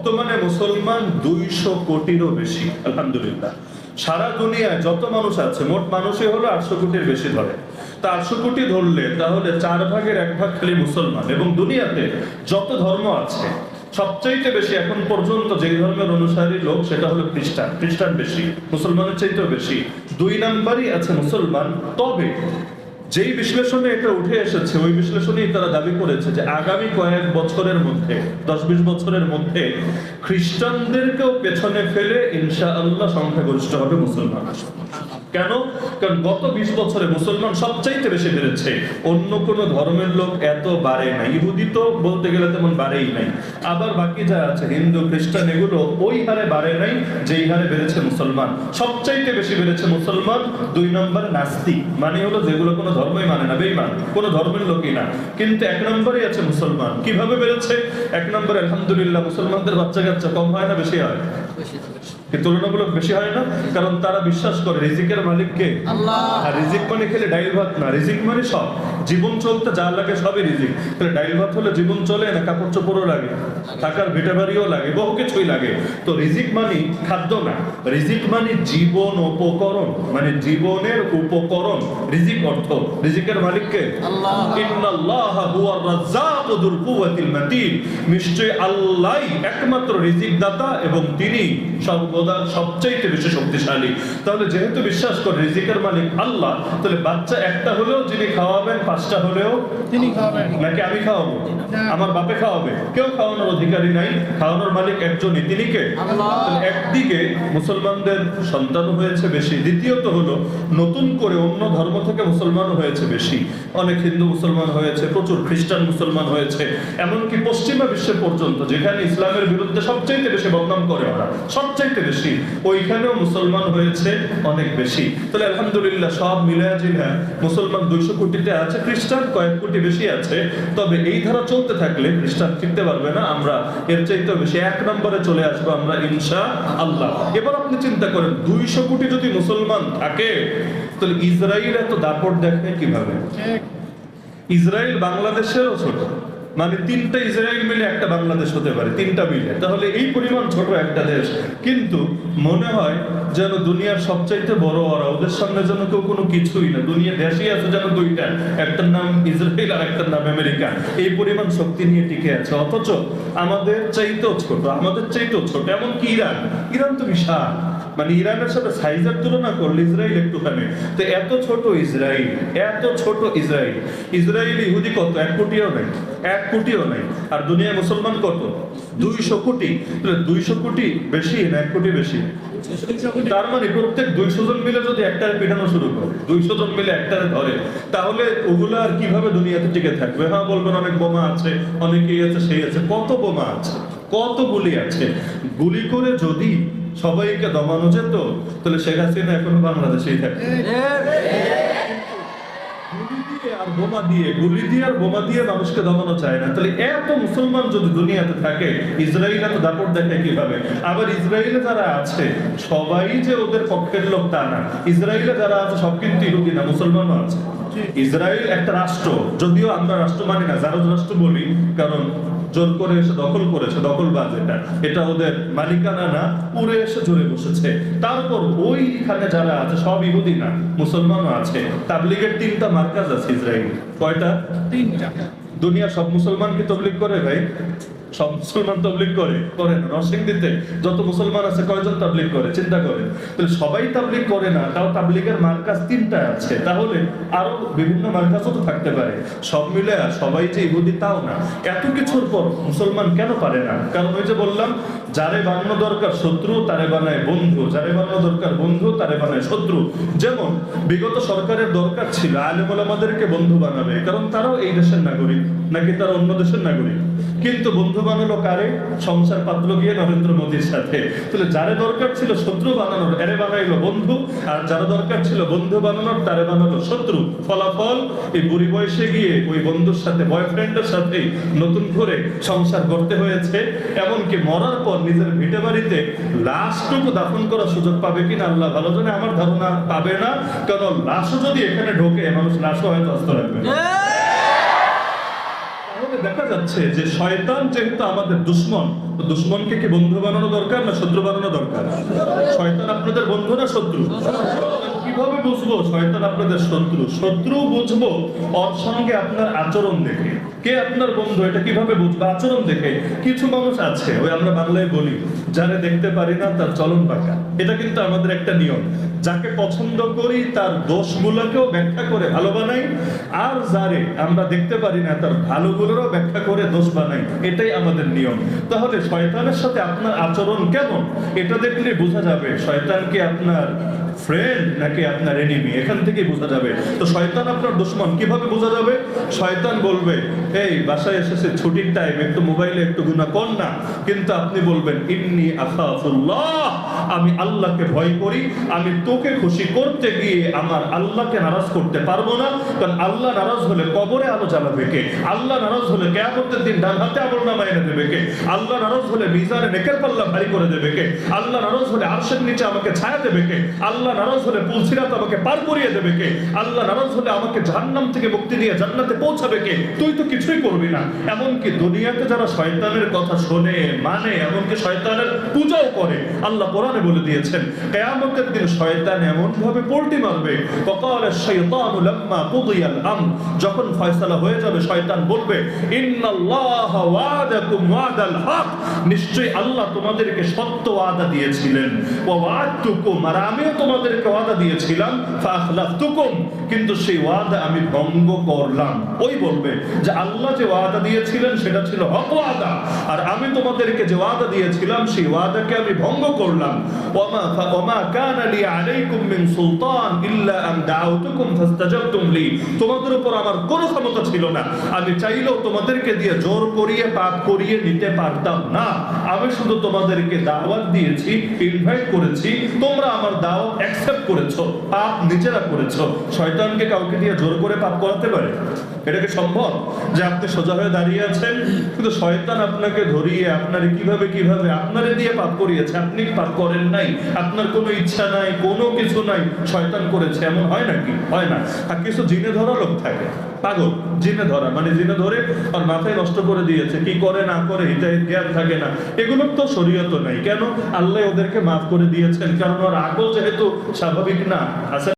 বর্তমানে মুসলমান 200 কোটিরও বেশি, আলহামদুলিল্লাহ। সারা দুনিয়ায় যত মানুষ আছে, মোট মানুষই হলো 800 কোটির বেশি ধরে। তা 800 কোটি ধরলে তাহলে 4 ভাগের 1 ভাগ খালি মুসলমান। এবং দুনিয়াতে যত ধর্ম আছে সবচাইতে বেশি এখন পর্যন্ত যেই ধর্মের অনুসারী লোক সেটা হলো খ্রিস্টান। খ্রিস্টান বেশি, মুসলমানের চাইতেও বেশি। 2 নাম্বারই আছে মুসলমান। তবে যেই বিশ্লেষণে এটা উঠে এসেছে ওই বিশ্লেষণেই তারা দাবি করেছে যে আগামী কয়েক বছরের মধ্যে, 10-20 বছরের মধ্যে খ্রিস্টানদেরকেও পেছনে ফেলে ইনশাআল্লাহ সংখ্যাগরিষ্ঠ হবে মুসলমান। কেন? কারণ গত 20 বছরে মুসলমান সবচাইতে বেশি বেড়েছে, অন্য কোন ধর্মের লোক এত বাড়ে নাই। ইহুদি তো বলতে গেলে তেমন বাড়েই নাই, আবার বাকি যা আছে হিন্দু খ্রিস্টান এগুলো ওই হারে বাড়ে নাই যেই হারে বেড়েছে মুসলমান। সবচাইতে বেশি বেড়েছে মুসলমান। 2 নম্বরে নাস্তিক, মানে হলো যেগুলো কোনো ধর্মই মানে না, বেঈমান, কোনো ধর্মের লোকই না। কিন্তু 1 নম্বরে আছে মুসলমান। কিভাবে বেড়েছে? 1 নম্বরে আলহামদুলিল্লাহ মুসলমানদের বাচ্চা কাচ্চা কম হয় না বেশি হয়? তুলনামূলক বেশি হয় না, কারণ তারা বিশ্বাস করে রিজিকের মালিক কে? আল্লাহ। আর রিজিক মানে খেলে ডাইল ভাত না, রিজিক মানে সব, জীবন চলতে যা লাগে সবই রিজিক। তাহলে ডাইল ভাত হলে জীবন চলে না, কাপড় চোপড়ও লাগে, থাকার ভিটা বাড়িও লাগে, বহু কিছুই লাগে। তো রিজিক মানে খাদ্য না, রিজিক মানে জীবন উপকরণ, মানে জীবনের উপকরণ। রিজিক অর্থ, রিজিকের মালিক কে? আল্লাহ। ইন্নাল্লাহা হুয়ার রাজ্জাকু যুল কুওয়াতিল মাতিন, নিশ্চয়ই আল্লাহই একমাত্র রিজিক দাতা এবং তিনি সর্বদা সবচাইতে বেশি শক্তিশালী। তাহলে যেহেতু বিশ্বাস করে রিজিকের মালিক আল্লাহ, তাহলে বাচ্চা একটা হলেও যিনি খাওয়াবেন, 5টা হলেও তিনি খাওয়াবেন। নাকি আমি খাওয়াবো? আমার বাপে খাওয়াবে? কেউ খাওয়ানোর অধিকারী নাই, খাওয়ানোর মালিক একজনই, তিনি কে? আল্লাহ। একদিকে মুসলমানদের সন্তান হয়েছে বেশি, দ্বিতীয়ত হলো নতুন করে অন্য ধর্ম থেকে মুসলমানও হয়েছে বেশি। অনেক হিন্দু মুসলমান হয়েছে, প্রচুর খ্রিস্টান মুসলমান হয়েছে, এমনকি পশ্চিমা বিশ্বে পর্যন্ত যেখানে ইসলামের বিরুদ্ধে সবচাইতে বেশি বদনাম করে ওরা, সবচাইতে বেশি, ওইখানেও মুসলমান হয়েছে অনেক বেশি। তাহলে আলহামদুলিল্লাহ সব মিলায়া জিলা মুসলমান 200 কোটিতে আছে, খ্রিস্টান কয়েক কোটি বেশি আছে। তবে এই ধারা চলতে থাকলে খ্রিস্টান টিকতে পারবে না, আমরা এর চাইতেও বেশি 1 নম্বরে চলে আসবো আমরা ইনশাআল্লাহ। এবার আপনি চিন্তা করেন 200 কোটি যদি মুসলমান থাকে, তাহলে ইসরায়েল এত দাপট দেখে কিভাবে? ইসরায়েল বাংলাদেশেরও ছোট, মানে 3টা ইসরায়েল মিলে একটা বাংলাদেশ হতে পারে, 3টা মিলে, তাহলে এই পরিমাণ ছোট একটা দেশ। কিন্তু মনে হয় যেন দুনিয়ার সবচাইতে বড় ওরা, ওদের সামনে যেন কেউ কোনো কিছুই না। দুনিয়া দেশই আছে যেন 2টা, একটার নাম ইসরায়েল আর একটার নাম আমেরিকা। এই পরিমাণ শক্তি নিয়ে টিকে আছে, অথচ আমাদের চাইতেও ছোট, আমাদের চাইতেও ছোট। এমনকি ইরান, ইরান তো বিশাল, মানে ইরানের সাথে সাইজের তুলনা করলে ইসরায়েল একটুখানি। তো এত ছোট ইসরায়েল, এত ছোট ইসরায়েল, ইসরায়েল ইহুদি কত? 1 কোটিও নাই, 1 কোটিও নাই। আর দুনিয়ায় মুসলমান কত? 200 কোটি। 200 কোটি বেশি না 1 কোটি বেশি? তার মানে প্রত্যেক 200 জন মিলে যদি একটারে পিটানো শুরু করে, 200 জন মিলে একটারে ধরে, তাহলে ওগুলো আর কিভাবে দুনিয়াতে টিকে থাকবে? হ্যাঁ বলবেন অনেক বোমা আছে, অনেকেই আছে, সেই আছে। কত বোমা আছে, কত গুলি আছে। গুলি করে যদি সবাইকে দমানো যেত, তাহলে শেখ হাসিনা এখনো বাংলাদেশেই থাকে। গুলি দিয়ে আর বোমা দিয়ে মানুষকে দমানো চায় না। তাহলে এত মুসলমান যদি দুনিয়াতে থাকে, ইসরায়েল এত দাপট দেখে কিভাবে? আবার ইসরায়েলে যারা আছে সবাই যে ওদের পক্ষের লোক তা না। ইসরায়েলে যারা আছে সব কিন্তু ইহুদি না, মুসলমানও আছে। ইসরায়েল একটা রাষ্ট্র, যদিও আমরা রাষ্ট্র মানি না, যারা রাষ্ট্র বলি, কারণ জোর করে এসে দখল করেছে, দখলবাজ। এটা ওদের মালিকানা না, উড়ে এসে জোরে বসেছে। তারপর ওইখানে যারা আছে সব ইহুদি না, মুসলমানও আছে। তাবলিগের 3টা মার্কাজ আছে ইসরায়েল। কয়টা? 3টা। দুনিয়া সব মুসলমান কি তাবলিগ করে ভাই? সব মুসলমান তাবলিগ করে না। নরসিংদীতে যত মুসলমান আছে কয়জন তাবলিগ করে? চিন্তা করেন। তাহলে সবাই তাবলিগ করে না, তাও তাবলিগের মার্কাজ 3টা আছে। তাহলে আরো বিভিন্ন মার্কাজও তো থাকতে পারে। সব মিলে সবাই যে ইহুদি তাও না। এত কিছুর পর মুসলমান কেন পারে না? কারণ ওই যে বললাম, যারে বানানো দরকার শত্রু তারে বানায় বন্ধু, যারে বানানো দরকার বন্ধু তারে বানায় শত্রু। যেমন বিগত সরকারের দরকার ছিল আলেম ওলামাদেরকে বন্ধু বানাবে, কারণ তারাও এই দেশের নাগরিক, নাকি তারা অন্য দেশের নাগরিক। কিন্তু বন্ধু বানালো কারে? সংসার পাতলো গিয়ে নরেন্দ্র মোদীর সাথে। তাহলে যারে দরকার ছিল শত্রু বানানোর, এরে বানাইলো বন্ধু, আর যারা দরকার ছিল বন্ধু বানানোর, তারে বানালো শত্রু। ফলাফল এই বুড়ি বয়সে গিয়ে ওই বন্ধুর সাথে, বয়ফ্রেন্ডের সাথে নতুন করে সংসার করতে হয়েছে। এমনকি মরার পর নিজের ভিটে বাড়িতে লাশটুকু দাফন করার সুযোগ পাবে কিনা আল্লাহ ভালো জানে, আমার ধারণা পাবে না। কারণ লাশও যদি এখানে ঢোকে, মানুষ লাশও হয়তো আস্ত রাখবে। দেখা যাচ্ছে যে শয়তান যেহেতু আমাদের দুশমন, তো দুশমনকে কি বন্ধু বানানো দরকার না শত্রু বানানো দরকার? শয়তান আপনাদের বন্ধু না শত্রু? কিভাবে বুঝবো শয়তান আপনাদের শত্রু? শত্রু বুঝবো ওর সঙ্গে আপনার আচরণ দেখে। কে আপনার বন্ধু এটা কিভাবে বুঝবো? আচরণ দেখে। কিছু মানুষ আছে, ওই আমরা বাংলায় বলি, যারে দেখতে পারি না তার চলন বাঁকা। এটা কিন্তু আমাদের একটা নিয়ম। যাকে পছন্দ করি তার দোষগুলোকেও ব্যাখ্যা করে ভালো বানাই, আর যারে আমরা দেখতে পারি না তার ভালোগুলোরও ব্যাখ্যা করে দোষ বানাই। এটাই আমাদের নিয়ম। তাহলে শয়তানের সাথে আপনার আচরণ কেমন এটা দেখলে বোঝা যাবে শয়তান কি আপনার ফ্রেন্ড নাকি আপনার এনিমি। এখান থেকে বোঝা যাবে। তো শয়তান আপনার দুশমন কিভাবে বোঝা যাবে? শয়তান বলবে, এই বাসায় এসেছে ছুটির টাইম, একটু মোবাইলে একটু গুনাহ কর না, কিন্তু আপনি বলবেন ইন্নী আখাফুল্লাহ, আমি আল্লাহকে ভয় করি, আমি তোকে খুশি করতে গিয়ে আমার আল্লাহকে নারাজ করতে পারবো না। কারণ আল্লাহ নারাজ হলে কবরে আলো জ্বালাবে কে? আল্লাহ নারাজ হলে কিয়ামতের দিন ডান হাতে আমলনামা এনে দেবে কে? আল্লাহ নারাজ হলে মিজানে নেকের পাল্লা ভারী করে দেবে কে? আল্লাহ নারাজ হলে আরশের নিচে আমাকে ছায়া দেবে কে? আল্লাহ নারাজ হলে পুলসিরাত আমাকে পার করিয়ে দেবে কে? আল্লাহ নারাজ হলে আমাকে জাহান্নাম থেকে মুক্তি দিয়ে জান্নাতে পৌঁছাবে কে? তুই তো কিছুই করবি না। এমনকি দুনিয়াতে যারা শয়তানের কথা শোনে, মানে, এমনকি শয়তানের পূজাও করে, আল্লাহ কোরআনে বলে দিয়েছেন কিয়ামতের দিন শয়তান এমন ভাবে পল্টি মারবে, ওয়াকালা শাইতানু লাম্মা কুদিয়াল আমর, যখন ফয়সালা হয়ে যাবে শয়তান বলবে ইন্নাল্লাহা ওয়াদাকুম ওয়াদাল হক, নিশ্চয়ই আল্লাহ তোমাদেরকে সত্য ওয়াদা দিয়েছিলেন, ওয়া ওয়াদতুকুম, আর আমিও তোমাদেরকে ওয়াদা দিয়েছিলাম, ফাআখলাফতুকুম, কিন্তু সেই ওয়াদা আমি ভঙ্গ করলাম। ওই বলবে যে আল্লাহ যে ওয়াদা দিয়েছিলেন সেটা ছিল হক ওয়াদা, আর আমি তোমাদেরকে যে ওয়াদা দিয়েছিলাম সেই ওয়াদাকে আমি ভঙ্গ করলাম। ওয়ামা কানা লি আলাইকুম মিন সুলতান ইল্লা আন দাউতুকুম ফাস্তাজাবতুম লি, তোমাদের উপর আমার কোনো ক্ষমতা ছিল না, আমি চাইলেও তোমাদেরকে দিয়ে জোর করিয়ে পাপ করিয়ে নিতে পারতাম না। আমি শুধু তোমাদেরকে দাওয়াত দিয়েছি, ইনভাইট করেছি, তোমরা আমার দাওয়াত অ্যাকসেপ্ট করেছো, পাপ নিজেরা করেছো। শয়তানকে কাউকে দিয়ে জোর করে পাপ করাতে পারে? এটা কি সম্ভব যে আপনি সোজা হয়ে দাঁড়িয়ে আছেন কিন্তু শয়তান আপনাকে ধরিয়ে আপনারে কিভাবে আপনারে দিয়ে পাপ করিয়েছে, আপনি পাপ করেন নাই, আপনার কোনো ইচ্ছা নাই, কোনো কিছু নাই, শয়তান করেছে? এমন হয় নাকি? হয় না। আর কিছু জিনে ধরা লোক থাকে, পাগল, জিনে ধরা মানে জিনে ধরে আর মাথায় নষ্ট করে দিয়েছে, কি করে না করে এটা জ্ঞান থাকে না। এগুলোর তো শরীয়ত নাই। কেন? আল্লাহ ওদেরকে মাফ করে দিয়েছেন, কারণ ওর আকল যেহেতু স্বাভাবিক না আছে।